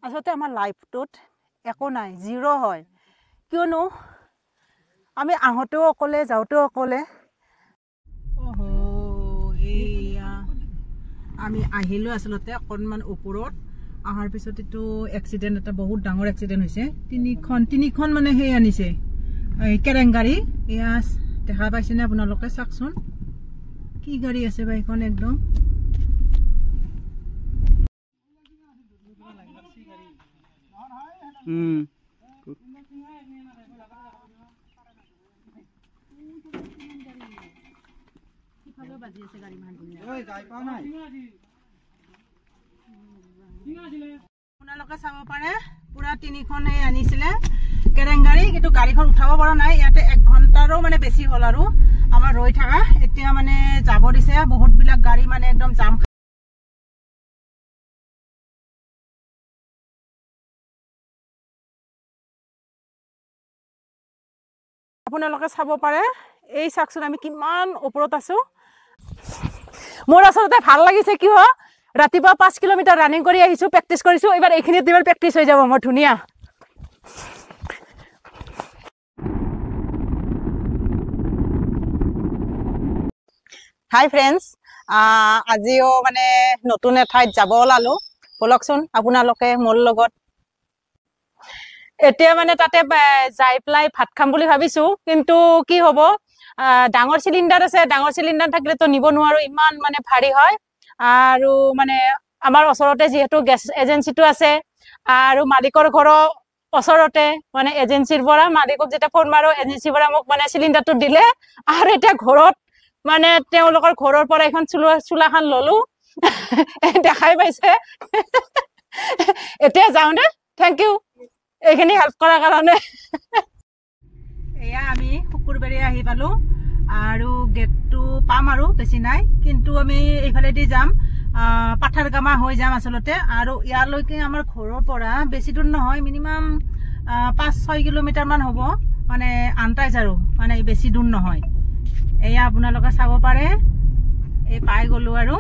আসলে আমার লাইফটোত একো নাই, জিরো হয়। কিয়নো আমি আহোঁতেও অকলে, যাওঁতেও অকলে। ওহো, এইয়া আমি আহিলোঁ আচলতে অকণমান ওপৰত। অহাৰ পিছত এইটো এক্সিডেণ্ট, এটা বহুত ডাঙৰ এক্সিডেণ্ট হৈছে। তিনিখন মানে সেই আনিছে কেৰেংগাড়ী। এয়া দেখা পাইছেনে আপোনালোকে? চাওকচোন কি গাড়ী আছে বা এইখন। একদম আপোনালোকে চাব পাৰে পুৰা তিনিখন আনিছিলে কেৰেংগাড়ী, কিন্তু গাড়ীখন উঠাব পৰা নাই। ইয়াতে 1 ঘণ্টাৰো মানে বেছি হ'ল আৰু আমাৰ ৰৈ থকা। এতিয়া মানে যাব দিছে, বহুত বিলাক গাড়ী মানে একদম জাম। আপোনালোকে চাব পাৰে, এই চাওকচোন আমি কিমান ওপৰত আছো। মোৰ আচলতে ভাল লাগিছে, কিয় ৰাতিপুৱা 5 কিলোমিটাৰ ৰানিং কৰি আহিছো, প্ৰেক্টিচ কৰিছো। এইবাৰ এইখিনিত দিবাৰ প্ৰেক্টিচ হৈ যাব মোৰ ধুনীয়া। হাই ফ্ৰেণ্ডছ, আজিও মানে নতুন এঠাইত যাব ওলালো। বলকচোন আপোনালোকে মোৰ লগত। এতিয়া মানে তাতে যাই পেলাই ভাত খাম বুলি ভাবিছো, কিন্তু কি হ'ব, ডাঙৰ চিলিণ্ডাৰ আছে। ডাঙৰ চিলিণ্ডাৰ থাকিলেতো নিব নোৱাৰো, ইমান মানে ভাৰী হয়। আৰু মানে আমাৰ ওচৰতে যিহেতু গেছ এজেঞ্চিটো আছে, আৰু মালিকৰ ঘৰৰ ওচৰতে মানে এজেঞ্চিৰ পৰা মালিকক যেতিয়া ফোন মাৰো, এজেঞ্চিৰ পৰা মোক মানে চিলিণ্ডাৰটো দিলে। আৰু এতিয়া ঘৰত মানে তেওঁলোকৰ ঘৰৰ পৰা এখন চোলাখন ললো। দেখাই পাইছে। এতিয়া যাওঁ দে, থেংক ইউ এইখিনি হেল্প কৰাৰ কাৰণে। এয়া আমি শুকুৰবাৰে আহি পালো, আৰু গেটটো পাম আৰু বেছি নাই। কিন্তু আমি এইফালেদি যাম, পাথাৰগামা হৈ যাম আচলতে। আৰু ইয়ালৈকে আমাৰ ঘৰৰ পৰা বেছি দূৰ নহয়, মিনিমাম 5-6 কিলোমিটাৰ মান হ'ব, মানে আনটাইজ আৰু মানে বেছি দূৰ নহয়। এয়া আপোনালোকে চাব পাৰে, এই পাই গলো আৰু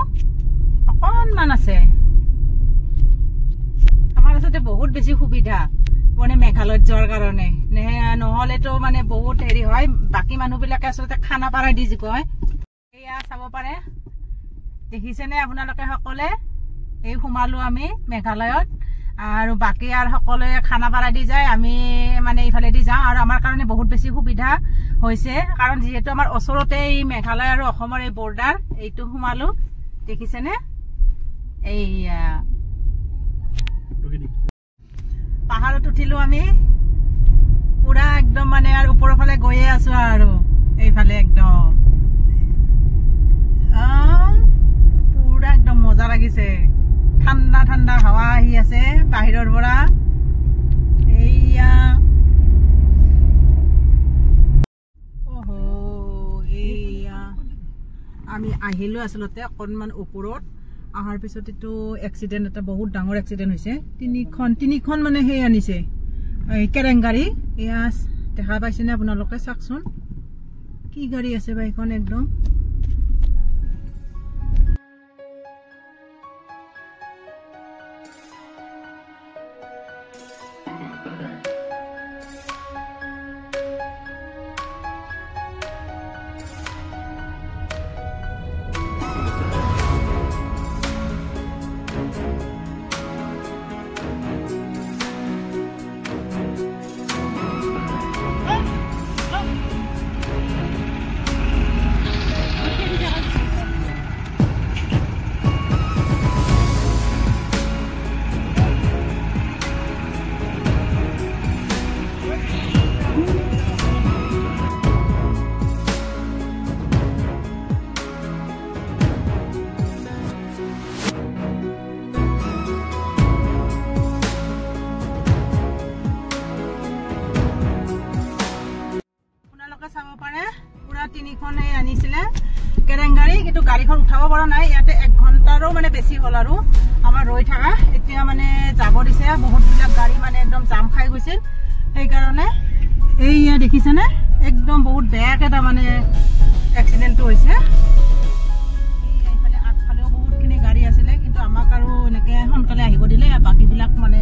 অকণমান আছে। আমাৰ আচলতে বহুত বেছি সুবিধা মানে মেঘালয়ত যোৱাৰ কাৰণে। নহলেতো মানে বহুত হেৰি হয়, বাকী মানুহবিলাকে আচলতে খানাপাৰা দি যি কয়। এয়া চাব পাৰে, দেখিছেনে আপোনালোকে সকলে? এই সোমালো আমি মেঘালয়ত, আৰু বাকী আৰু সকলোৱে খানাপাৰা দি যায়, আমি মানে এইফালেদি যাওঁ। আৰু আমাৰ কাৰণে বহুত বেছি সুবিধা হৈছে, কাৰণ যিহেতু আমাৰ ওচৰতে এই মেঘালয় আৰু অসমৰ এই বৰ্ডাৰ। এইটো সোমালো, দেখিছেনে? এইয়া পাহাৰত উঠিলো আমি পুৰা একদম মানে, আৰু ওপৰৰ ফালে গৈয়ে আছো আৰু এইফালে একদম পুৰা একদম মজা লাগিছে। ঠাণ্ডা ঠাণ্ডা হাৱা আহি আছে বাহিৰৰ পৰা। এইয়া ওহো, এইয়া আমি আহিলো আচলতে অকণমান ওপৰত। অহাৰ পিছত এইটো এক্সিডেণ্ট, এটা বহুত ডাঙৰ এক্সিডেণ্ট হৈছে। তিনিখন মানে সেই আনিছে কেৰেংগাড়ী। এয়া দেখা পাইছেনে আপোনালোকে? চাওকচোন কি গাড়ী আছে বা এইখন। একদম চাব পাৰে, পুৰা তিনিখন আনিছিলে কেৰেংগাড়ী, কিন্তু গাড়ীখন উঠাব পৰা নাই। ইয়াতে 1 ঘণ্টাৰো মানে বেছি হ'ল আৰু আমাৰ ৰৈ থকা। এতিয়া মানে যাব দিছে, বহুত বিলাক গাড়ী মানে একদম জাম খাই গৈছিল। সেইকাৰণে এইয়া দেখিছেনে, একদম বহুত বেয়াকে তাৰমানে এক্সিডেণ্টটো হৈছে। এইফালে আগফালেও বহুতখিনি গাড়ী আছিলে, কিন্তু আমাক আৰু এনেকে সোনকালে আহিব দিলে। বাকীবিলাক মানে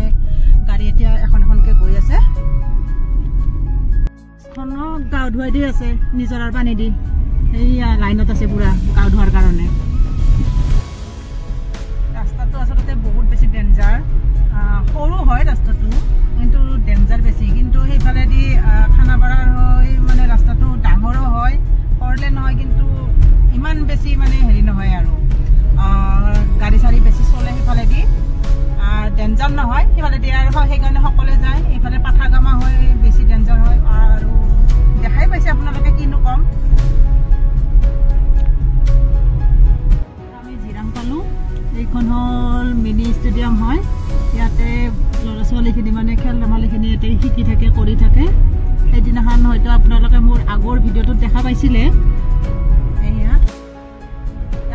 ধুৱাই দি আছে নিজৰাৰ পানী দি এইয়া লাইনত আছে পুৰা গা ধোৱাৰ কাৰণে ৰাস্তাটো আচলতে বহুত বেছি ডেঞ্জাৰ সৰু হয় ৰাস্তাটো কিন্তু ডেঞ্জাৰ বেছি কিন্তু সেইফালেদি খানাপাৰাৰ হৈ মানে ৰাস্তাটো ডাঙৰো হয় সৰলে নহয় কিন্তু ইমান বেছি মানে হেৰি নহয় আৰু গাড়ী চাড়ী বেছি চলে সেইফালেদি ডেঞ্জাৰ নহয় সেইফালেদি আৰু সেইকাৰণে সকলোৱে যায় এইফালে পাঠাগামা হৈ বেছি ডেঞ্জাৰ হয় আৰু দেখাই পাইছে আপোনালোকে কিনো কম আমি জিৰাং পালোঁ এইখন হ'ল মিনি ষ্টেডিয়াম হয় ইয়াতে ল'ৰা ছোৱালীখিনি মানে খেল ধেমালিখিনি ইয়াতে শিকি থাকে কৰি থাকে সেইদিনাখন হয়তো আপোনালোকে মোৰ আগৰ ভিডিঅ'টোত দেখা পাইছিলে এয়া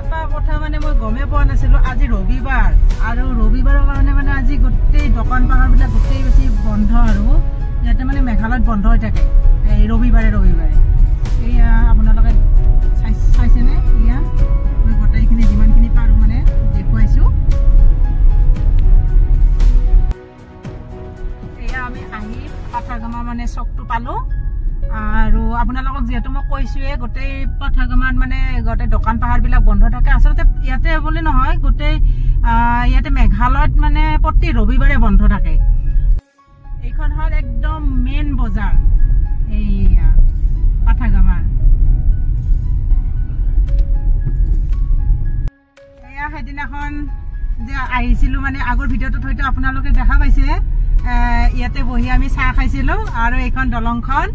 এটা কথা মানে মই গমেই পোৱা নাছিলোঁ আজি ৰবিবাৰ আৰু ৰবিবাৰৰ কাৰণে মানে আজি গোটেই দোকান পাহাৰবিলাক গোটেই বেছি বন্ধ আৰু ইয়াতে মানে মেঘালয়ত বন্ধ হৈ থাকে এই ৰবিবাৰে এয়া আপোনালোকে চাইছেনে এয়া মই গোটেইখিনি যিমানখিনি পাৰোঁ মানে দেখুৱাইছোঁ এয়া আমি আহি পাঠাগামা মানে চকটো পালোঁ আৰু আপোনালোকক যিহেতু মই কৈছোঁৱে গোটেই পাঠাগামাত মানে গোটেই দোকান পাহাৰবিলাক বন্ধ থাকে আচলতে ইয়াতে বুলি নহয় গোটেই ইয়াতে মেঘালয়ত মানে প্ৰতি ৰবিবাৰে বন্ধ থাকে এইখন হ'ল একদম মেইন বজাৰ এইয়া পাঠাগামাৰ এয়া সেইদিনাখন যে আহিছিলোঁ মানে আগৰ ভিডিঅ'টোত হয়তো আপোনালোকে দেখা পাইছে ইয়াতে বহি আমি চাহ খাইছিলোঁ আৰু এইখন দলংখন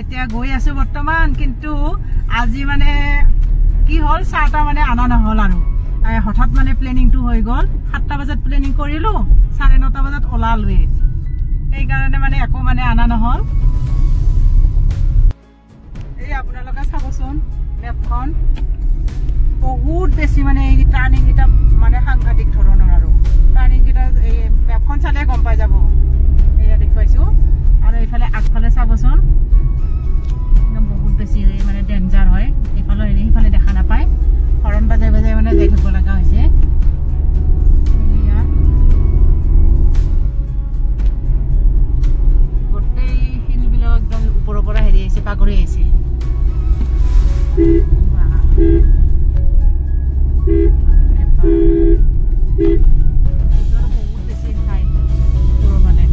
এতিয়া গৈ আছোঁ বৰ্তমান কিন্তু আজি মানে কি হ'ল চাহটা মানে অনা নহ'ল আৰু হঠাৎ মানে প্লেনিংটো হৈ গ'ল 7টা বজাত প্লেনিং কৰিলোঁ 9:30 বজাত ওলালোৱে সেইকাৰণে মানে একো মানে অনা নহ'ল এই আপোনালোকে চাবচোন মেপখন বহুত বেছি মানে এই টাৰ্ণিংকেইটা মানে সাংঘাতিক ধৰণৰ আৰু টাৰ্ণিংকেইটা এই মেপখন চালে গম পাই যাব এয়া দেখুৱাইছোঁ আৰু এইফালে আগফালে চাবচোন একদম বহুত বেছি মানে ডেঞ্জাৰ হয় সেইফালে দেখা নাপায় হৰণ বাজাই বাজাই মানে যাই থাকিব লগা হৈছে গোটেই শিলবিলাক একদম ওপৰৰ পৰা হেৰি আহিছে বাগৰি আহিছে বহুত বেছি ঠাই মানে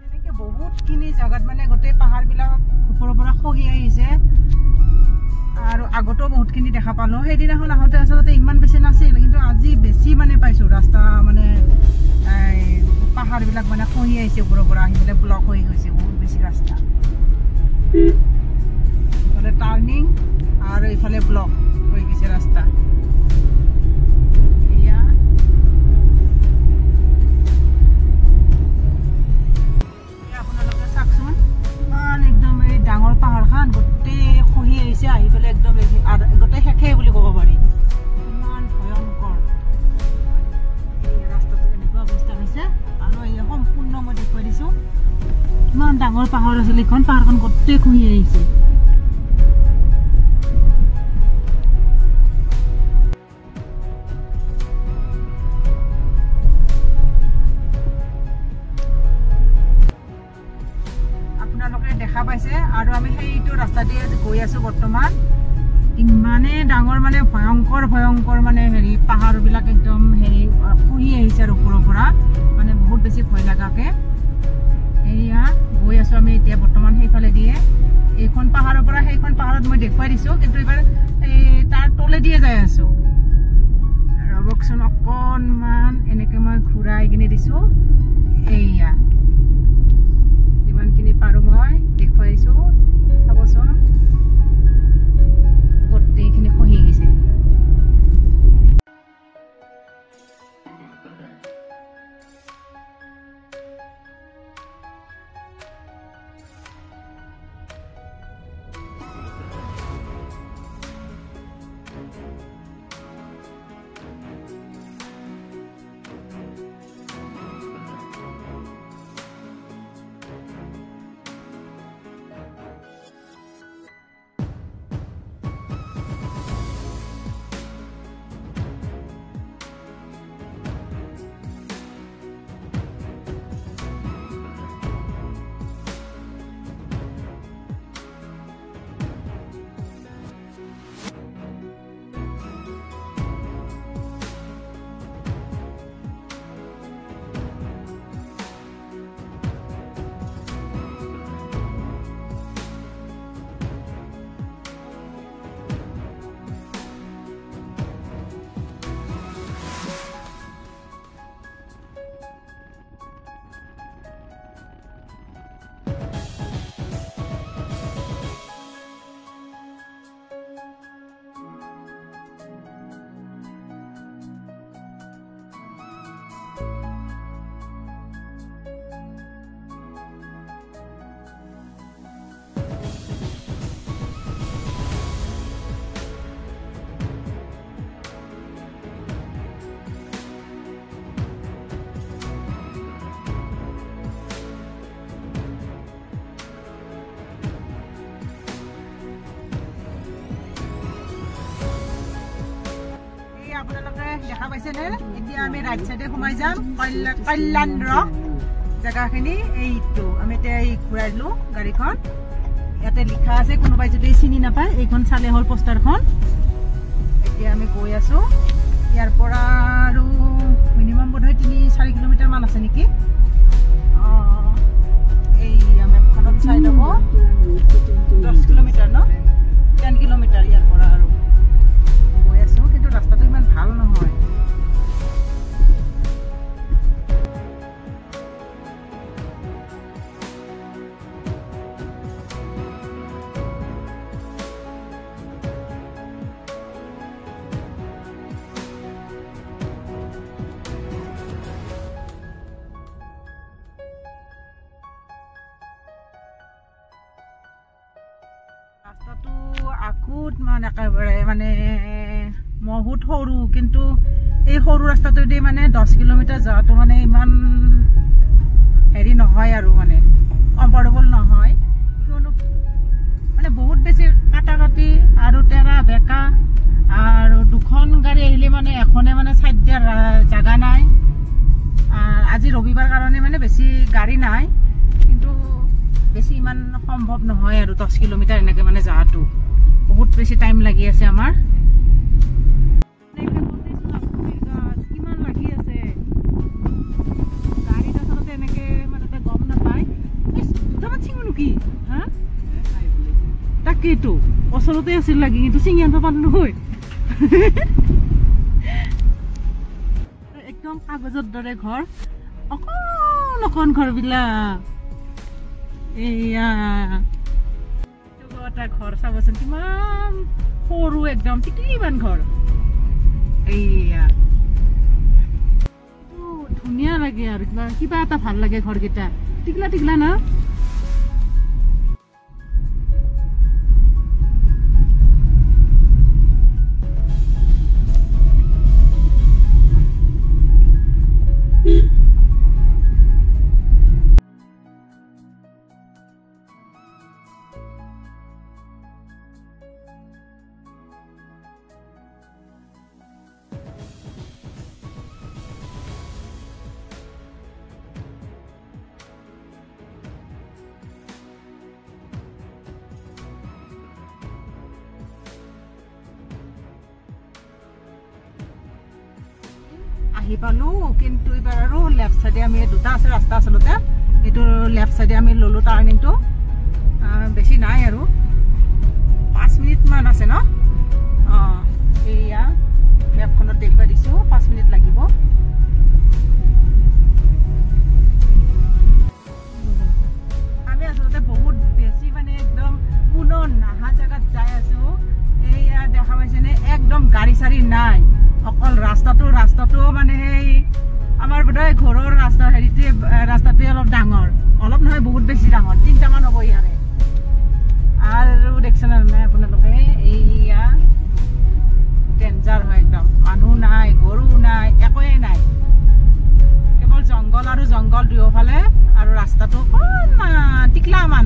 এনেকে বহুতখিনি জেগাত মানে গোটেই পাহাৰবিলাক ওপৰৰ পৰা খহি আহিছে আৰু আগতেও বহুতখিনি দেখা পালোঁ সেইদিনাখন আহোঁতে আচলতে ইমান বেছি নাছিল কিন্তু আজি বেছি মানে পাইছোঁ ৰাস্তা মানে পাহাৰবিলাক মানে খহি আহিছে ওপৰৰ পৰা আহি পেলাই ব্লক হৈ গৈছে বহুত বেছি ৰাস্তা ইফালে টাৰ্ণিং আৰু ইফালে ব্লক হৈ গৈছে ৰাস্তা এয়া আপোনালোকে চাওকচোন ইমান একদম এই ডাঙৰ পাহাৰখন গোটেই খহি আহিছে আহি পেলাই একদম গোটেই শেষেই বুলি ক'ব পাৰি ইমান ভয়ংকৰ এই ৰাস্তাটো এনেকুৱা অৱস্থা হৈছে আৰু এই সম্পূৰ্ণ মই দেখুৱাই দিছোঁ ইমান ডাঙৰ পাহাৰ আছিলে এইখন পাহাৰখন গোটেই খহি আহিছে আপোনালোকে দেখা পাইছে আৰু আমি সেইটো ৰাস্তা দিয়ে গৈ আছোঁ বৰ্তমান ইমানেই ডাঙৰ মানে ভয়ংকৰ মানে হেৰি পাহাৰবিলাক একদম হেৰি খহি আহিছে আৰু ওপৰৰ পৰা মানে বহুত বেছি ভয় লগাকে এয়া গৈ আছোঁ আমি এতিয়া বৰ্তমান সেইফালে দিয়ে এইখন পাহাৰৰ পৰা সেইখন পাহাৰত মই দেখুৱাই দিছোঁ কিন্তু এইবাৰ এই তাৰ তলে দিয়ে যাই আছোঁ ৰবকচোন অকণমান এনেকৈ মই ঘূৰাই কিনে দিছোঁ এইয়া যিমানখিনি পাৰোঁ মই দেখুৱাইছোঁ চাবচোন গোটেইখিনি খহি গৈছে দেখা পাইছেনে এতিয়া আমি ৰাইট সাইডে সোমাই যাম কল্যাণ ৰক জায়গাখিনি এইটো আমি এতিয়া ঘূৰাইলো গাড়ীখন ইয়াতে লিখা আছে কোনোবাই যদি চিনি নাপায় এইখন চালে হল পোষ্টাৰখন এতিয়া আমি গৈ আছো ইয়াৰ পৰা আৰু মিনিমাম বোধহয় 3-4 কিলোমিটাৰ মান আছে নেকি এই মেপখনত চাই ল'ব 10 কিলোমিটাৰ ন 10 কিলোমিটাৰ ইয়াৰ পৰা আৰু গৈ আছো কিন্তু ৰাস্তাটো ইমান ভাল নহয় ৰাস্তাটো আকুত মানে একেবাৰে মানে বহুত সৰু কিন্তু এই সৰু ৰাস্তাটোদি মানে 10 কিলোমিটাৰ যোৱাটো মানে ইমান হেৰি নহয় আৰু মানে কমফৰ্টেবল নহয় কিয়নো মানে বহুত বেছি কাটাকাটি আৰু তেৰা বেকা আৰু দুখন গাড়ী আহিলে মানে এখনে মানে চাইড দিয়াৰ জাগা নাই আজি ৰবিবাৰ কাৰণে মানে বেছি গাড়ী নাই কিন্তু বেছি ইমান সম্ভৱ নহয় আৰু 10 কিলোমিটাৰ এনেকে মানে যাওয়াটো বহুত বেছি টাইম লাগি আছে আমাৰ কিমান লাগি আছে গাড়ী আচলতে এনেকে মানে গম নাপায় দুটামান চিঙো নেকি হা তাকেইতো ওচৰতে আছিল লাগি কিন্তু চিঙি আনিব পাৰলো হয় একদম কাগজৰ দৰে ঘৰ অকণ অকণ ঘৰবিলাক এয়া এটা ঘৰ চাবচোন কিমান সৰু একদম টিকলিমান ঘৰ এয়া ধুনীয়া লাগে আৰু কিবা এটা ভাল লাগে ঘৰকেইটা টিকলা টিকলা না আহি পালো কিন্তু এবাৰ আৰু লেফট সাইডে আমি দুটা আছে ৰাস্তা আচলতে এইটো লেফট সাইডে আমি ললো টাৰ্নিংটো বেছি নাই আৰু 5 মিনিট মান আছে ন এয়া মেপখনত দেখুৱাই দিছো 5 মিনিট লাগিব আমি আচলতে বহুত বেছি মানে একদম কোনো নাহা জায়গাত যাই আছো এয়া দেখা পাইছেনে একদম গাড়ী চাৰি নাই অকল ৰাস্তাটো মানে সেই আমাৰ বোধহয় ঘৰৰ ৰাস্তা ৰাস্তাটোৱে অলপ ডাঙৰ অলপ নহয় বহুত বেছি ডাঙৰ 3টা মান হ'ব ইয়াৰে আৰু দেখছেনে নাই আপোনালোকে এইয়া ডেঞ্জাৰ হয় একদম মানুহ নাই গৰু নাই একোৱে নাই কেৱল জংগল আৰু জংগল দুয়োফালে আৰু ৰাস্তাটো অকণমান টিকলামান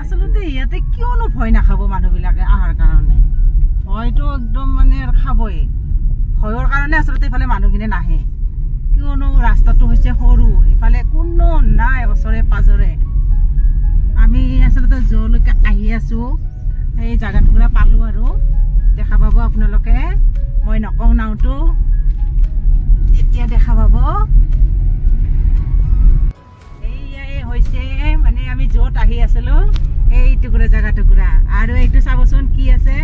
আচলতে ইয়াতে কিয়নো ভয় নাখাব মানুহবিলাকে আহাৰ কাৰণে হয়তো একদম মানে খাবই ভয়ৰ কাৰণে আচলতে ইফালে মানুহখিনি নাহে কিয়নো ৰাস্তাটো হৈছে সৰু ইফালে কোনো নাই ওচৰে পাজৰে আমি আচলতে যলৈকে আহি আছো এই জাগাটুকুৰা পালো আৰু দেখা পাব আপোনালোকে মই নকওঁ নাওটো এতিয়া দেখা পাব এইয়াই হৈছে মানে আমি য'ত আহি আছিলো এই টুকুৰা জাগাটুকুৰা আৰু এইটো চাবচোন কি আছে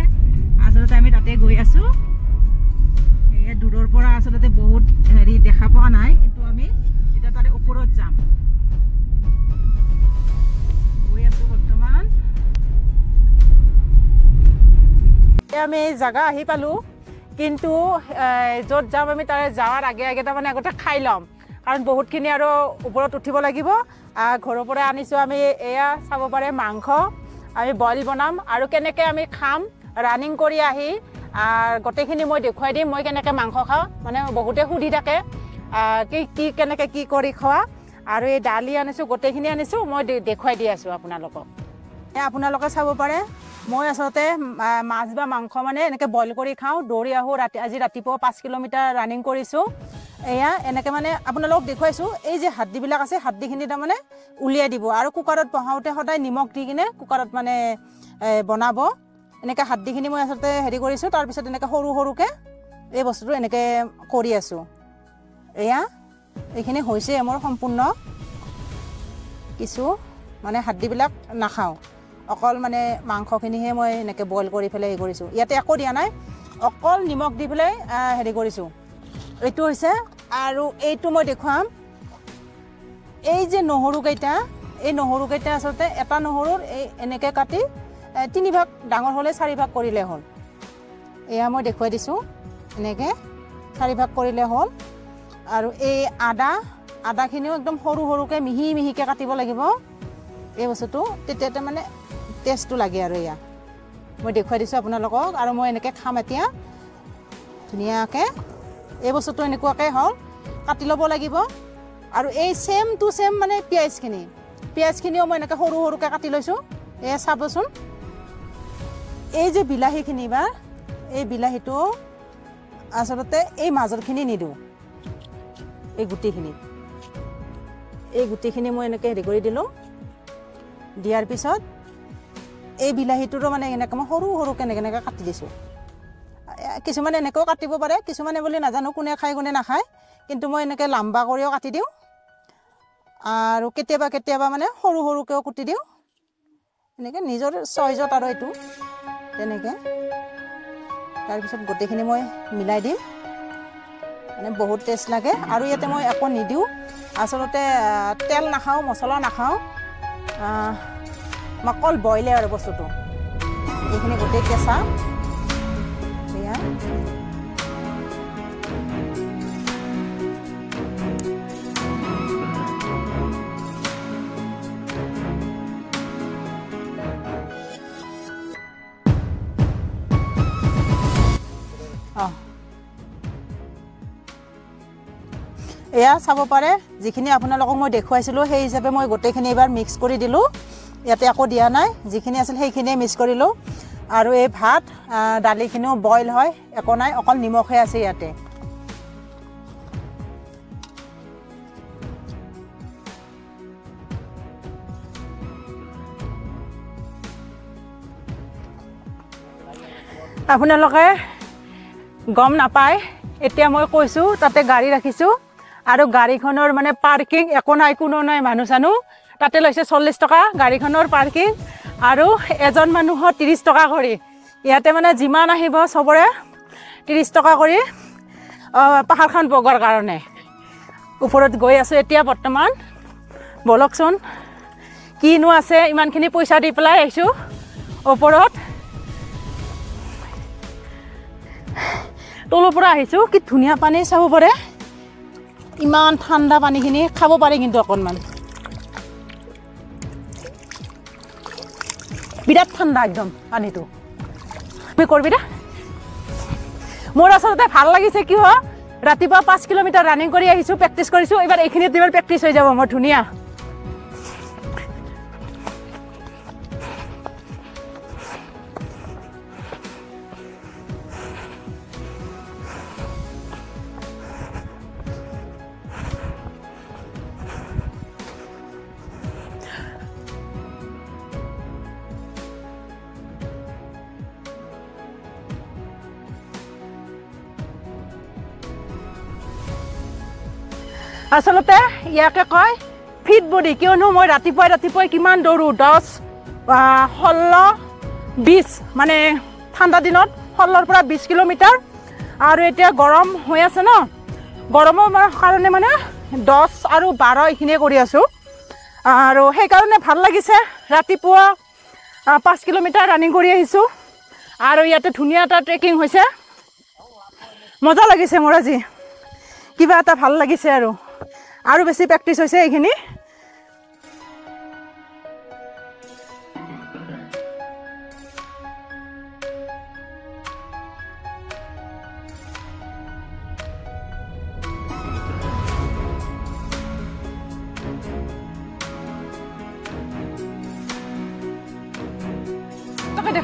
আচলতে আমি তাতে গৈ আছো এই দূৰৰ পৰা আচলতে বহুত হেৰি দেখা পোৱা নাই কিন্তু আমি এটা তাৰে ওপৰত যাম গৈ আছো বৰ্তমান আমি জায়গা আহি পালো কিন্তু য'ত যাম আমি তাৰে যাৱাৰ আগে আগে তাৰমানে আগতে খাই ল'ম কাৰণ বহুতখিনি আৰু ওপৰত উঠিব লাগিব ঘৰৰ পৰা আনিছো আমি এয়া চাব পাৰে মাংস আমি বইল বনাম আৰু কেনেকৈ আমি খাম ৰানিং কৰি আহি গোটেইখিনি মই দেখুৱাই দিম মই কেনেকৈ মাংস খাওঁ মানে বহুতে সুধি থাকে কি কেনেকৈ কি কৰি খোৱা আৰু এই দালি আনিছোঁ গোটেইখিনি আনিছোঁ মই দেখুৱাই দি আছোঁ আপোনালোকক আপোনালোকে চাব পাৰে মই আচলতে মাছ বা মাংস মানে এনেকৈ বইল কৰি খাওঁ দৌৰি আহোঁ আজি ৰাতিপুৱা 5 কিলোমিটাৰ ৰানিং কৰিছোঁ এয়া এনেকৈ মানে আপোনালোকক দেখুৱাইছোঁ এই যে হাড্ডিবিলাক আছে হাড্ডিখিনি তাৰমানে উলিয়াই দিব আৰু কুকাৰত বহাওঁতে সদায় নিমখ দি কিনে কুকাৰত মানে বনাব এনেকৈ হাড্ডিখিনি মই আচলতে হেৰি কৰিছোঁ তাৰপিছত এনেকৈ সৰু সৰুকৈ এই বস্তুটো এনেকৈ কৰি আছোঁ এয়া এইখিনি হৈছে মোৰ সম্পূৰ্ণ কিছু মানে হাড্ডিবিলাক নাখাওঁ অকল মানে মাংসখিনিহে মই এনেকৈ বইল কৰি পেলাই হেৰি কৰিছোঁ ইয়াতে একো দিয়া নাই অকল নিমখ দি পেলাই হেৰি কৰিছোঁ এইটো হৈছে আৰু এইটো মই দেখুৱাম এই যে নহৰুকেইটা এই নহৰুকেইটা আচলতে এটা নহৰুৰ এই এনেকৈ কাটি 3 ভাগ ডাঙৰ হ'লে 4 ভাগ কৰিলে হ'ল এয়া মই দেখুৱাই দিছোঁ এনেকৈ 4 ভাগ কৰিলে হ'ল আৰু এই আদাখিনিও একদম সৰু সৰুকৈ মিহি মিহিকৈ কাটিব লাগিব এই বস্তুটো তেতিয়াতে মানে টেষ্টটো লাগে আৰু এয়া মই দেখুৱাই দিছোঁ আপোনালোকক আৰু মই এনেকৈ খাম এতিয়া ধুনীয়াকৈ এই বস্তুটো এনেকুৱাকৈ হ'ল কাটি ল'ব লাগিব আৰু এই ছেম টু ছেম মানে পিঁয়াজখিনিও মই এনেকৈ সৰু সৰুকৈ কাটি লৈছোঁ এয়া চাবচোন এই যে বিলাহীখিনি বা এই বিলাহীটো আচলতে এই মাজৰখিনি নিদিওঁ এই গুটিখিনি মই এনেকৈ হেৰি কৰি দিলোঁ দিয়াৰ পিছত এই বিলাহীটোৰো মানে এনেকৈ মই সৰু সৰুকৈ এনেকৈ কাটি দিছোঁ কিছুমানে এনেকৈও কাটিব পাৰে কিছুমানে বুলি নাজানো কোনে খায় কোনে নাখায় কিন্তু মই এনেকৈ লাম্বা কৰিও কাটি দিওঁ আৰু কেতিয়াবা মানে সৰু সৰুকৈও কুটি দিওঁ এনেকৈ নিজৰ চইজত আৰু এইটো তেনেকৈ তাৰপিছত গোটেইখিনি মই মিলাই দিম মানে বহুত টেষ্ট লাগে আৰু ইয়াতে মই একো নিদিওঁ আচলতে তেল নাখাওঁ মছলা নাখাওঁ অকল বইলে আৰু বস্তুটো এইখিনি গোটেই কেঁচা এয়া এয়া চাব পাৰে যিখিনি আপোনালোকক মই দেখুৱাইছিলোঁ সেই হিচাপে মই গোটেইখিনি এবাৰ মিক্স কৰি দিলোঁ ইয়াতে একো দিয়া নাই যিখিনি আছিল সেইখিনিয়ে মিক্স কৰিলোঁ আৰু এই ভাত দালিখিনিও বইল হয় একো নাই অকল নিমখহে আছে ইয়াতে আপোনালোকে গম নাপায় এতিয়া মই কৈছোঁ তাতে গাড়ী ৰাখিছোঁ আৰু গাড়ীখনৰ মানে পাৰ্কিং একো নাই কোনো নাই মানুহ চানুহ তাতে লৈছে 40 টকা গাড়ীখনৰ পাৰ্কিং আৰু এজন মানুহৰ 30 টকা কৰি ইয়াতে মানে যিমান আহিব চবৰে 30 টকা কৰি পাহাৰখন বগোৱাৰ কাৰণে ওপৰত গৈ আছোঁ এতিয়া বৰ্তমান বলকচোন কিনো আছে ইমানখিনি পইচা দি পেলাই আহিছোঁ ওপৰত তলৰ পৰা আহিছোঁ কি ধুনীয়া পানী চাব পাৰে ইমান ঠাণ্ডা পানীখিনি খাব পাৰি কিন্তু অকণমান বিৰাট ঠাণ্ডা একদম পানীটো তুমি কৰিবি দে মোৰ আচলতে ভাল লাগিছে কি হয় ৰাতিপুৱা 5 কিলোমিটাৰ ৰানিং কৰি আহিছোঁ প্ৰেক্টিছ কৰিছোঁ এইবাৰ এইখিনিত দিবাৰ প্ৰেক্টিছ হৈ যাব মোৰ ধুনীয়া আচলতে ইয়াকে কয় ফিট বডি কিয়নো মই ৰাতিপুৱাই কিমান দৌৰো 10 16 20 মানে ঠাণ্ডা দিনত 16 পৰা 20 কিলোমিটাৰ আৰু এতিয়া গৰম হৈ আছে ন গৰমৰ কাৰণে মানে 10 আৰু 12 এইখিনিয়ে কৰি আছোঁ আৰু সেইকাৰণে ভাল লাগিছে ৰাতিপুৱা 5 কিলোমিটাৰ ৰানিং কৰি আহিছোঁ আৰু ইয়াতে ধুনীয়া এটা ট্ৰেকিং হৈছে মজা লাগিছে মোৰ আজি কিবা এটা ভাল লাগিছে আৰু বেছি প্ৰেক্টিছ হৈছে এইখিনি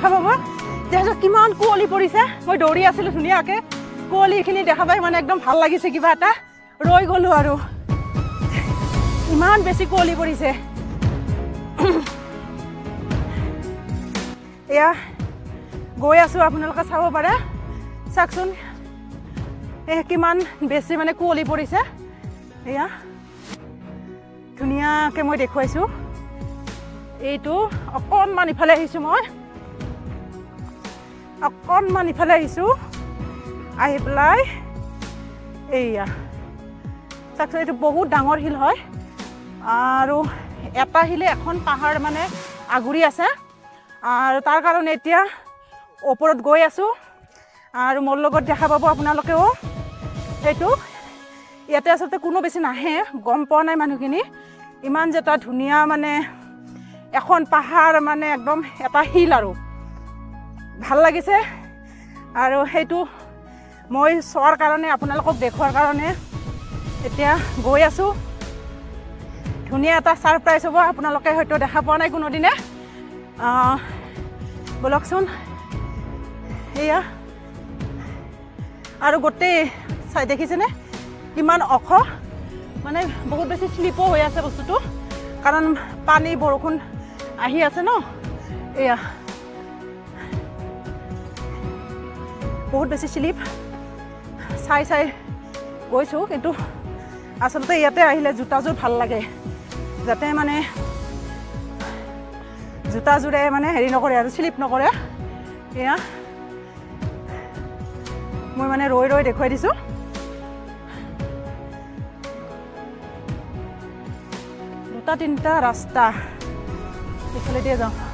দেখা পাব যে কিমান কুঁৱলী পৰিছে মই দৌৰি আছিলোঁ ধুনীয়াকৈ কুঁৱলীখিনি দেখা পাই মানে একদম ভাল লাগিছে কিবা এটা ৰৈ গ'লোঁ আৰু ইমান বেছি কুঁৱলী পৰিছে এয়া গৈ আছোঁ আপোনালোকে চাব পাৰে চাওকচোন কিমান বেছি মানে কুঁৱলী পৰিছে এয়া ধুনীয়াকৈ মই দেখুৱাইছোঁ এইটো অকণমান ইফালে আহিছোঁ মই অকণমান ইফালে আহিছোঁ আহি পেলাই এইয়া চাওকচোন এইটো বহুত ডাঙৰ শিল হয় আৰু এটা শিলে এখন পাহাৰ মানে আগুৰি আছে আৰু তাৰ কাৰণে এতিয়া ওপৰত গৈ আছোঁ আৰু মোৰ লগত দেখা পাব আপোনালোকেও এইটো ইয়াতে আচলতে কোনো বেছি নাহে গম পোৱা নাই মানুহখিনি ইমান যে এটা ধুনীয়া মানে এখন পাহাৰ মানে একদম এটা শিল আৰু ভাল লাগিছে আৰু সেইটো মই চোৱাৰ কাৰণে আপোনালোকক দেখুৱাৰ কাৰণে এতিয়া গৈ আছোঁ ধুনীয়া এটা ছাৰপ্ৰাইজ হ'ব আপোনালোকে হয়তো দেখা পোৱা নাই কোনোদিনে বলকচোন এয়া আৰু গোটেই চাই দেখিছেনে কিমান ওখ মানে বহুত বেছি শ্লিপো হৈ আছে বস্তুটো কাৰণ পানী বৰষুণ আহি আছে ন এয়া বহুত বেছি শ্লিপ চাই চাই গৈছোঁ কিন্তু আচলতে ইয়াতে আহিলে জোতাযোৰ ভাল লাগে যাতে মানে জোতাযোৰে মানে হেৰি নকৰে আৰু শ্লিপ নকৰে এয়া মই মানে ৰৈ ৰৈ দেখুৱাই দিছোঁ দুটা তিনিটা ৰাস্তা এইফালে দিয়ে যাওঁ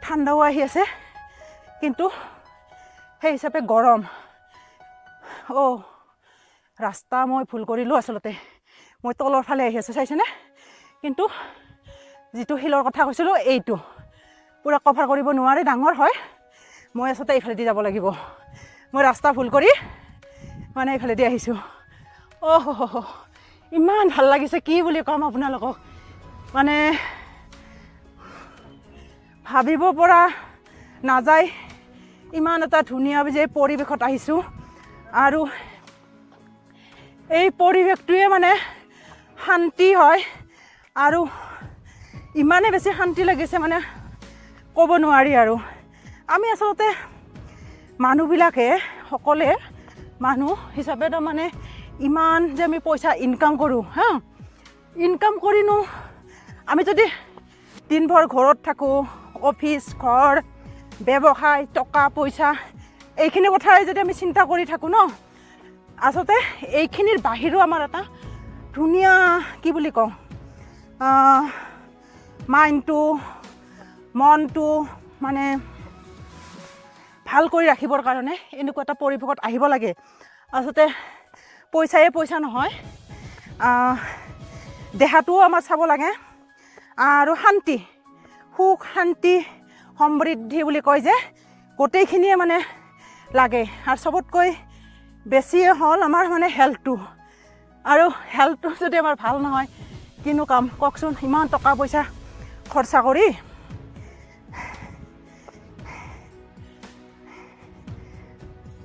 ঠাণ্ডাও আহি আছে কিন্তু সেই হিচাপে গৰম ৰাস্তা মই ভুল কৰিলোঁ আচলতে মই তলৰ ফালে আহি আছোঁ চাইছেনে কিন্তু যিটো শিলৰ কথা কৈছিলোঁ এইটো পূৰা কভাৰ কৰিব নোৱাৰে ডাঙৰ হয় মই আচলতে এইফালেদি যাব লাগিব মই ৰাস্তা ভুল কৰি মানে এইফালেদি আহিছোঁ ইমান ভাল লাগিছে কি বুলি ক'ম আপোনালোকক মানে ভাবিব পৰা নাযায় ইমান এটা ধুনীয়া যে পৰিৱেশত আহিছোঁ আৰু এই পৰিৱেশটোৱে মানে শান্তি হয় আৰু ইমানে বেছি শান্তি লাগিছে মানে ক'ব নোৱাৰি আৰু আমি আচলতে মানুহবিলাকে সকলে মানুহ হিচাপে তো মানে ইমান যে আমি পইচা ইনকাম কৰোঁ হা ইনকাম কৰিনো আমি যদি দিনভৰ ঘৰত থাকোঁ অফিচ ঘৰ ব্যৱসায় টকা পইচা এইখিনি কথাই যদি আমি চিন্তা কৰি থাকোঁ ন আচলতে এইখিনিৰ বাহিৰেও আমাৰ এটা ধুনীয়া কি বুলি কওঁ মাইণ্ডটো মনটো মানে ভাল কৰি ৰাখিবৰ কাৰণে এনেকুৱা এটা পৰিৱেশত আহিব লাগে আচলতে পইচা নহয় দেহাটোও আমাৰ চাব লাগে আৰু শান্তি সুখ শান্তি সমৃদ্ধি বুলি কয় যে গোটেইখিনিয়ে মানে লাগে আৰু চবতকৈ বেছি হ'ল আমাৰ মানে হেল্থটো আৰু হেল্থটো যদি আমাৰ ভাল নহয় কিনো কাম কওকচোন ইমান টকা পইচা খৰচা কৰি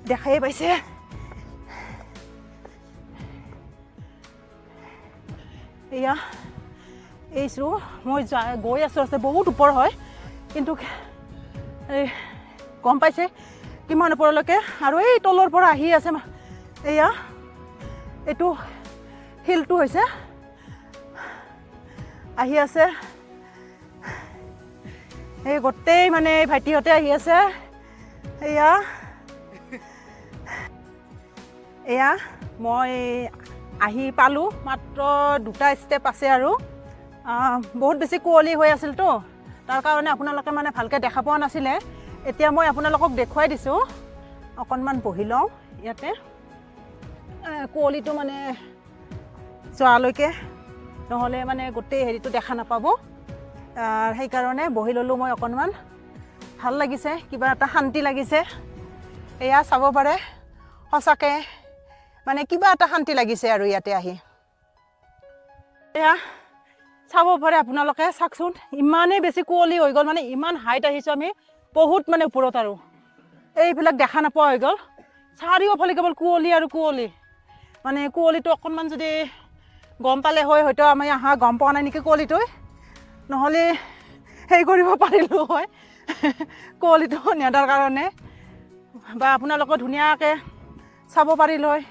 দেখাই পাইছে এয়া এইছো মই গৈ আছোঁ আছে বহুত ওপৰ হয় কিন্তু গম পাইছে কিমান ওপৰলৈকে আৰু এই তলৰ পৰা আহি আছে এয়া এইটো শিলটো হৈছে আহি আছে এই গোটেই মানে ভাইটিহঁতে আহি আছে এয়া মই আহি পালোঁ মাত্ৰ দুটা ষ্টেপ আছে আৰু বহুত বেছি কুঁৱলী হৈ আছিলতো তাৰ কাৰণে আপোনালোকে মানে ভালকৈ দেখা পোৱা নাছিলে এতিয়া মই আপোনালোকক দেখুৱাই দিছোঁ অকণমান বহি লওঁ ইয়াতে কুঁৱলীটো মানে যোৱালৈকে নহ'লে মানে গোটেই হেৰিটো দেখা নাপাব সেইকাৰণে বহি ল'লোঁ মই অকণমান ভাল লাগিছে কিবা এটা শান্তি লাগিছে এয়া চাব পাৰে সঁচাকৈ মানে কিবা এটা শান্তি লাগিছে আৰু ইয়াতে আহি এয়া চাব পাৰে আপোনালোকে চাওকচোন ইমানেই বেছি কুঁৱলী হৈ গ'ল মানে ইমান হাইট আহিছোঁ আমি বহুত মানে ওপৰত আৰু এইবিলাক দেখা নাপোৱা হৈ গ'ল চাৰিওফালে কেৱল কুঁৱলী আৰু কুঁৱলী মানে কুঁৱলীটো অকণমান যদি গম পালে হয় হয়তো আমি আহা গম পোৱা নাই নেকি কুঁৱলীটোৱে নহ'লে হেৰি কৰিব পাৰিলোঁ হয় কুঁৱলীটো নেদাৰ কাৰণে বা আপোনালোকে ধুনীয়াকৈ চাব পাৰিলোঁ হয়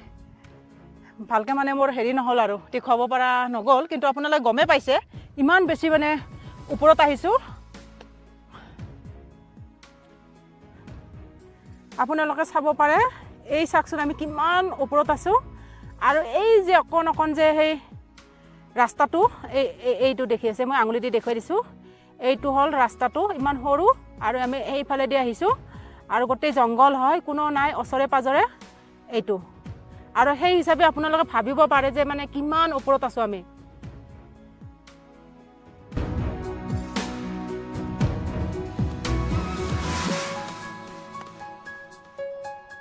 ভালকৈ মানে মোৰ হেৰি নহ'ল আৰু দেখুৱাব পৰা নগ'ল কিন্তু আপোনালোকে গমেই পাইছে ইমান বেছি মানে ওপৰত আহিছোঁ আপোনালোকে চাব পাৰে এই চাওকচোন আমি কিমান ওপৰত আছোঁ আৰু এই যে অকণ যে সেই ৰাস্তাটো এইটো দেখি আছে মই আঙুলি দি দেখুৱাই দিছোঁ এইটো হ'ল ৰাস্তাটো ইমান সৰু আৰু আমি এইফালেদি আহিছোঁ আৰু গোটেই জংঘল হয় কোনো নাই ওচৰে পাজৰে এইটো আৰু সেই হিচাপে আপোনালোকে ভাবিব পাৰে যে মানে কিমান ওপৰত আছোঁ আমি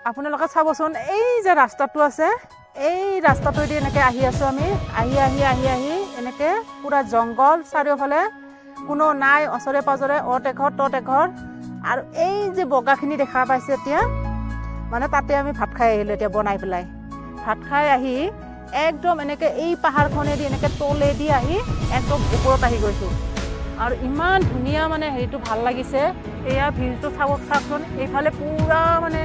আপোনালোকে চাবচোন এই যে ৰাস্তাটো আছে এই ৰাস্তাটোৱেদি এনেকৈ আহি আছোঁ আমি আহি এনেকৈ পুৰা জংঘল চাৰিওফালে কোনো নাই ওচৰে পাজৰে অত এঘৰ তত এঘৰ আৰু এই যে বগাখিনি দেখা পাইছে এতিয়া মানে তাতে আমি ভাত খাই আহিলোঁ এতিয়া বনাই পেলাই ভাত খাই আহি একদম এনেকৈ এই পাহাৰখনেদি এনেকৈ তলেদি আহি একদম ওপৰত আহি গৈছোঁ আৰু ইমান ধুনীয়া মানে হেৰিটো ভাল লাগিছে এয়া ভিউটো চাওকচোন এইফালে পুৰা মানে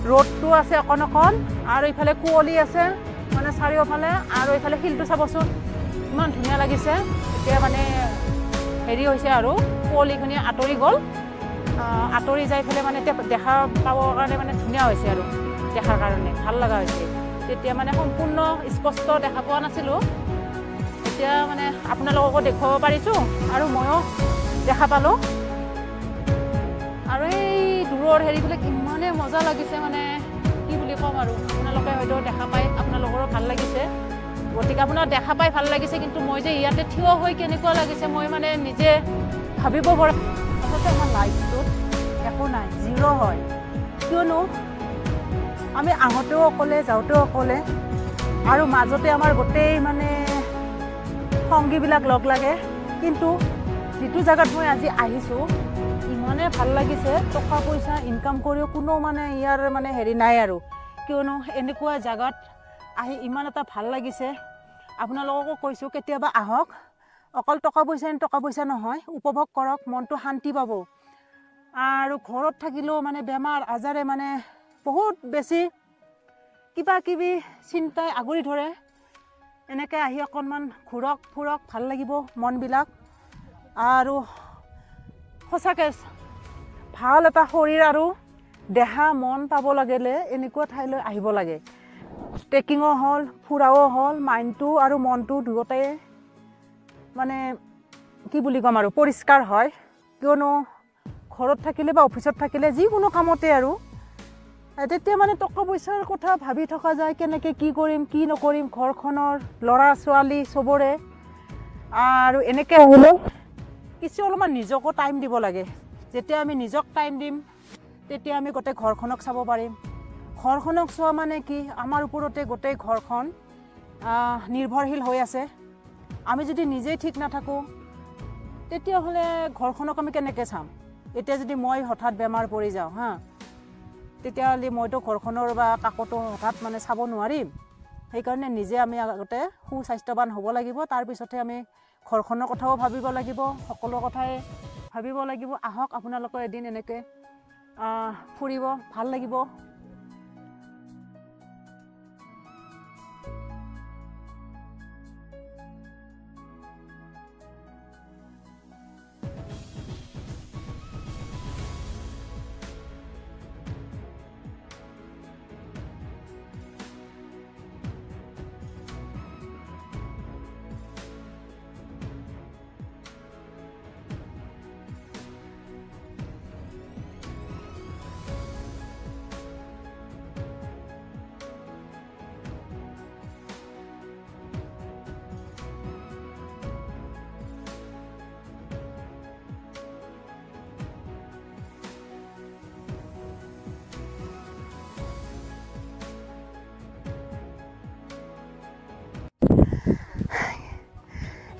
ৰ'দটো আছে অকণ আৰু এইফালে কুঁৱলী আছে মানে চাৰিওফালে আৰু এইফালে শিলটো চাবচোন ইমান ধুনীয়া লাগিছে এতিয়া মানে হেৰি হৈছে আৰু কুঁৱলীখিনি আঁতৰি গ'ল আঁতৰি যাই পেলাই মানে এতিয়া দেখা পাবৰ কাৰণে মানে ধুনীয়া হৈছে আৰু দেখাৰ কাৰণে ভাল লগা হৈছে তেতিয়া মানে সম্পূৰ্ণ স্পষ্ট দেখা পোৱা নাছিলোঁ এতিয়া মানে আপোনালোককো দেখুৱাব পাৰিছোঁ আৰু ময়ো দেখা পালোঁ আৰু এই দূৰৰ হেৰিবিলাক ইমানে মজা লাগিছে মানে কি বুলি ক'ম আৰু আপোনালোকে হয়তো দেখা পাই আপোনালোকৰো ভাল লাগিছে গতিকে আপোনাৰ দেখা পাই ভাল লাগিছে কিন্তু মই যে ইয়াতে থিয় হৈ কেনেকুৱা লাগিছে মই মানে নিজে ভাবিব পৰা আচলতে আমাৰ লাইফটোত একো নাই জিৰ' হয় কিয়নো আমি আহোঁতেও অকলে যাওঁতেও অকলে আৰু মাজতে আমাৰ গোটেই মানে সংগীবিলাক লগ লাগে কিন্তু যিটো জেগাত মই আজি আহিছোঁ ইমানে ভাল লাগিছে টকা পইচা ইনকাম কৰিও কোনো মানে ইয়াৰ মানে হেৰি নাই আৰু কিয়নো এনেকুৱা জেগাত আহি ইমান এটা ভাল লাগিছে আপোনালোককো কৈছোঁ কেতিয়াবা আহক অকল টকা পইচা নহয় উপভোগ কৰক মনটো শান্তি পাব আৰু ঘৰত থাকিলেও মানে বেমাৰ আজাৰে মানে বহুত বেছি কিবা কিবি চিন্তাই আগুৰি ধৰে এনেকৈ আহি অকণমান ঘূৰক ফুৰক ভাল লাগিব মনবিলাক আৰু সঁচাকৈ ভাল এটা শৰীৰ আৰু দেহা মন পাব লাগিলে এনেকুৱা ঠাইলৈ আহিব লাগে ট্ৰেকিঙো হ'ল ফুৰাও হ'ল মাইণ্ডটো আৰু মনটো দুয়োটাই মানে কি বুলি ক'ম আৰু পৰিষ্কাৰ হয় কিয়নো ঘৰত থাকিলে বা অফিচত থাকিলে যিকোনো কামতে আৰু তেতিয়া মানে টকা পইচাৰ কথা ভাবি থকা যায় কেনেকৈ কি কৰিম কি নকৰিম ঘৰখনৰ ল'ৰা ছোৱালী চবৰে আৰু এনেকৈ আহিলে কিছু অলপমান নিজকো টাইম দিব লাগে যেতিয়া আমি নিজক টাইম দিম তেতিয়া আমি গোটেই ঘৰখনক চাব পাৰিম ঘৰখনক চোৱা মানে কি আমাৰ ওপৰতে গোটেই ঘৰখন নিৰ্ভৰশীল হৈ আছে আমি যদি নিজেই ঠিক নাথাকোঁ তেতিয়াহ'লে ঘৰখনক আমি কেনেকৈ চাম এতিয়া যদি মই হঠাৎ বেমাৰ পৰি যাওঁ তেতিয়াহ'লে মইতো ঘৰখনৰ বা কাকতো হঠাৎ মানে চাব নোৱাৰিম সেইকাৰণে নিজে আমি আগতে সুস্বাস্থ্যৱান হ'ব লাগিব তাৰপিছতহে আমি ঘৰখনৰ কথাও ভাবিব লাগিব সকলো কথাই ভাবিব লাগিব আহক আপোনালোকৰ এদিন এনেকৈ ফুৰিব ভাল লাগিব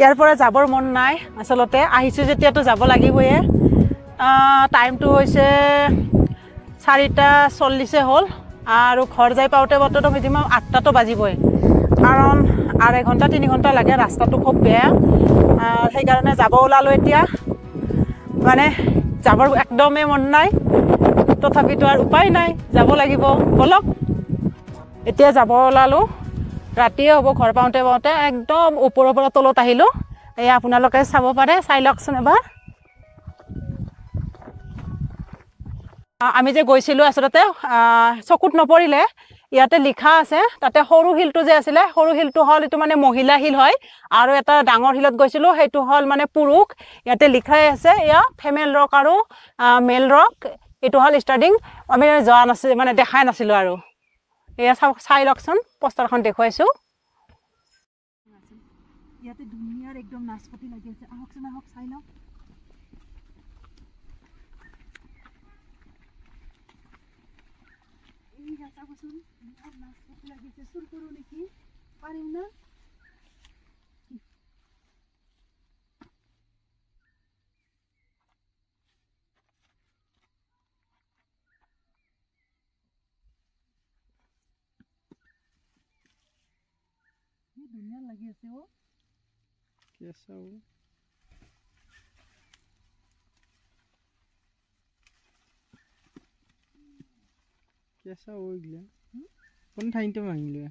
ইয়াৰ পৰা যাবৰ মন নাই আচলতে আহিছোঁ যেতিয়াতো যাব লাগিবই টাইমটো হৈছে 4:40 হ'ল আৰু ঘৰ যাই পাওঁতে বৰ্তমান মিনিমাম 8টাতো বাজিবই কাৰণ 2.5 ঘণ্টা 3 ঘণ্টা লাগে ৰাস্তাটো খুব বেয়া সেইকাৰণে যাব ওলালোঁ এতিয়া মানে যাবৰ একদমেই মন নাই তথাপিতো আৰু উপায় নাই যাব লাগিব বলক এতিয়া যাব ওলালোঁ ৰাতিয়ে হ'ব ঘৰ পাওঁতে পাওঁতে একদম ওপৰৰ পৰা তলত আহিলোঁ এই আপোনালোকে চাব পাৰে চাই লওকচোন এবাৰ আমি যে গৈছিলোঁ আচলতে চকুত নপৰিলে ইয়াতে লিখা আছে তাতে সৰু হিলটো যে আছিলে সৰু হিলটো হ'ল এইটো মানে মহিলা হিল হয় আৰু এটা ডাঙৰ হিলত গৈছিলোঁ সেইটো হ'ল মানে পুৰুষ ইয়াতে লিখাই আছে এয়া ফিমেল ৰক আৰু মেল ৰক এইটো হ'ল ষ্টাৰ্টিং আমি যোৱা নাছিলোঁ মানে দেখাই নাছিলোঁ আৰু এয়া চাই লওকচোন পোষ্টাৰখন দেখুৱাইছোঁ ইয়াতে ধুনীয়াৰ একদম নাচপতি লাগি আছে আহকচোন আহক চাই লওক চাবচোন নাচপতি লাগিছে চুৰ কৰোঁ নেকি পাৰিম না ধুনীয়া লাগি আছে কেঁচা ওইগুলা কোন ঠাইতে ভাঙিলে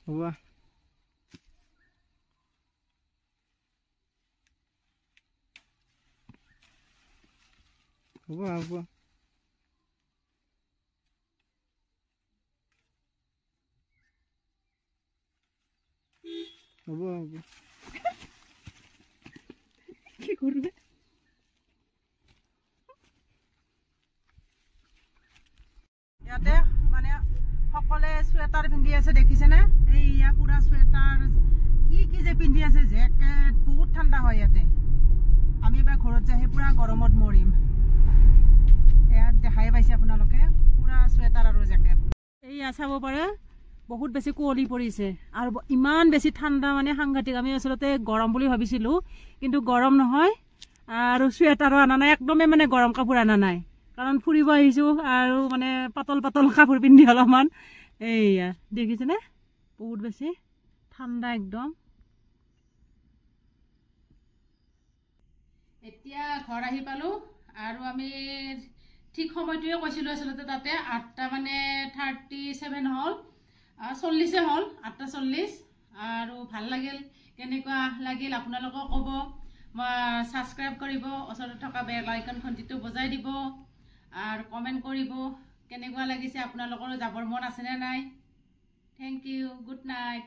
হবা হবা হবা হবা হবা কি করবে ইয়াতে মানে সকলে সোয়েটার পিন্ধি আছে দেখিছেনে এইয়া পুরা সোয়েটার কি যে পিন্ধি আছে জেকেট বহুত ঠান্ডা হয় ইয়াতে আমি এবাৰ ঘৰত যাই পুৰা গৰমত মৰিম এয়া দেখাই পাইছে আপোনালোকে পুৰা সোয়েটাৰ আৰু জেকেট এইয়া চাব পাৰে বহুত বেছি কুঁৱলী পৰিছে আৰু ইমান বেছি ঠাণ্ডা মানে সাংঘাতিক আমি আচলতে গৰম বুলি ভাবিছিলোঁ কিন্তু গৰম নহয় আৰু সোয়েটাৰো আনা নাই একদমেই মানে গৰম কাপোৰ আনা নাই কাৰণ ফুৰিব আহিছোঁ আৰু মানে পাতল পাতল কাপোৰ পিন্ধি অলপমান এইয়া দেখিছেনে বহুত বেছি ঠাণ্ডা একদম এতিয়া ঘৰ আহি পালোঁ আৰু আমি ঠিক সময়টোৱে কৈছিলোঁ আচলতে তাতে 8টা মানে 37 হ'ল 40 হ'ল 8:40 আৰু ভাল লাগিল কেনেকুৱা লাগিল আপোনালোকক ক'ব সাবস্ক্ৰাইব কৰিব ওচৰত থকা বেল আইকন ঘণ্টিটো বজাই দিব আৰু কমেণ্ট কৰিব কেনেকুৱা লাগিছে আপোনালোকৰ যাবৰ মন আছেনে নাই থেংক ইউ গুড নাইট